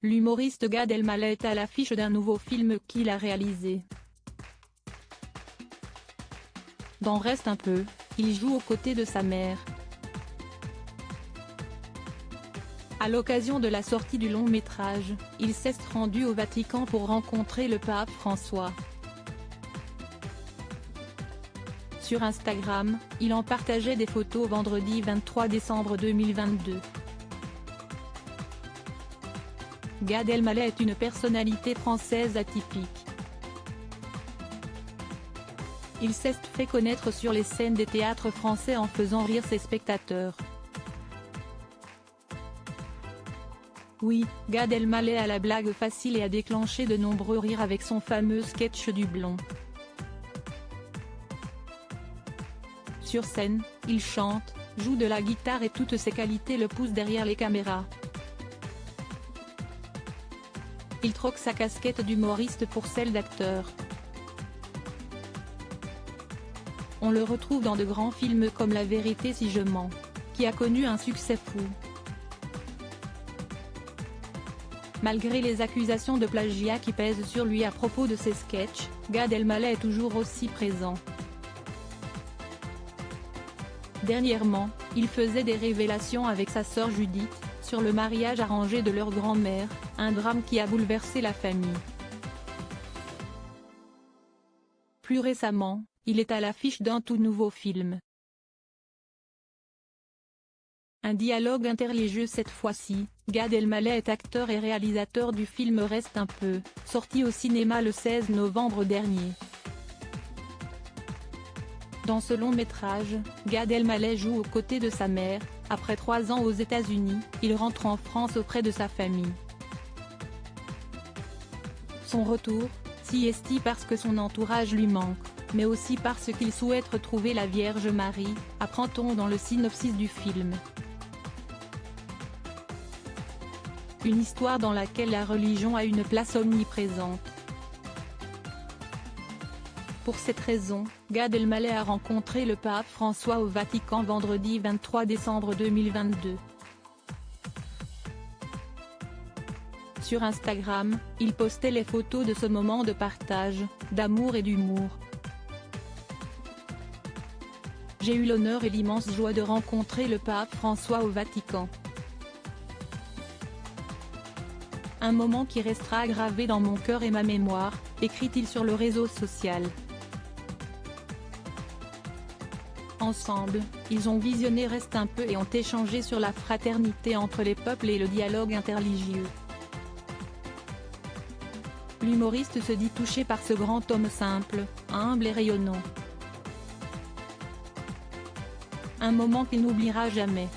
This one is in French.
L'humoriste Gad Elmaleh est à l'affiche d'un nouveau film qu'il a réalisé. Dans Reste un peu, il joue aux côtés de sa mère. À l'occasion de la sortie du long métrage, il s'est rendu au Vatican pour rencontrer le pape François. Sur Instagram, il en partageait des photos vendredi 23 décembre 2022. Gad Elmaleh est une personnalité française atypique. Il s'est fait connaître sur les scènes des théâtres français en faisant rire ses spectateurs. Oui, Gad Elmaleh a la blague facile et a déclenché de nombreux rires avec son fameux sketch du blond. Sur scène, il chante, joue de la guitare et toutes ses qualités le poussent derrière les caméras. Il troque sa casquette d'humoriste pour celle d'acteur. On le retrouve dans de grands films comme La vérité si je mens, qui a connu un succès fou. Malgré les accusations de plagiat qui pèsent sur lui à propos de ses sketchs, Gad Elmaleh est toujours aussi présent. Dernièrement, il faisait des révélations avec sa sœur Judith, sur le mariage arrangé de leur grand-mère, un drame qui a bouleversé la famille. Plus récemment, il est à l'affiche d'un tout nouveau film. Un dialogue interreligieux cette fois-ci, Gad Elmaleh est acteur et réalisateur du film Reste un peu, sorti au cinéma le 16 novembre dernier. Dans ce long métrage, Gad Elmaleh joue aux côtés de sa mère. Après 3 ans aux États-Unis, il rentre en France auprès de sa famille. Son retour, si est parce que son entourage lui manque, mais aussi parce qu'il souhaite retrouver la Vierge Marie, apprend-on dans le synopsis du film. Une histoire dans laquelle la religion a une place omniprésente. Pour cette raison, Gad Elmaleh a rencontré le pape François au Vatican vendredi 23 décembre 2022. Sur Instagram, il postait les photos de ce moment de partage, d'amour et d'humour. J'ai eu l'honneur et l'immense joie de rencontrer le pape François au Vatican. Un moment qui restera gravé dans mon cœur et ma mémoire, écrit-il sur le réseau social. Ensemble, ils ont visionné Reste un peu et ont échangé sur la fraternité entre les peuples et le dialogue interreligieux. L'humoriste se dit touché par ce grand homme simple, humble et rayonnant. Un moment qu'il n'oubliera jamais.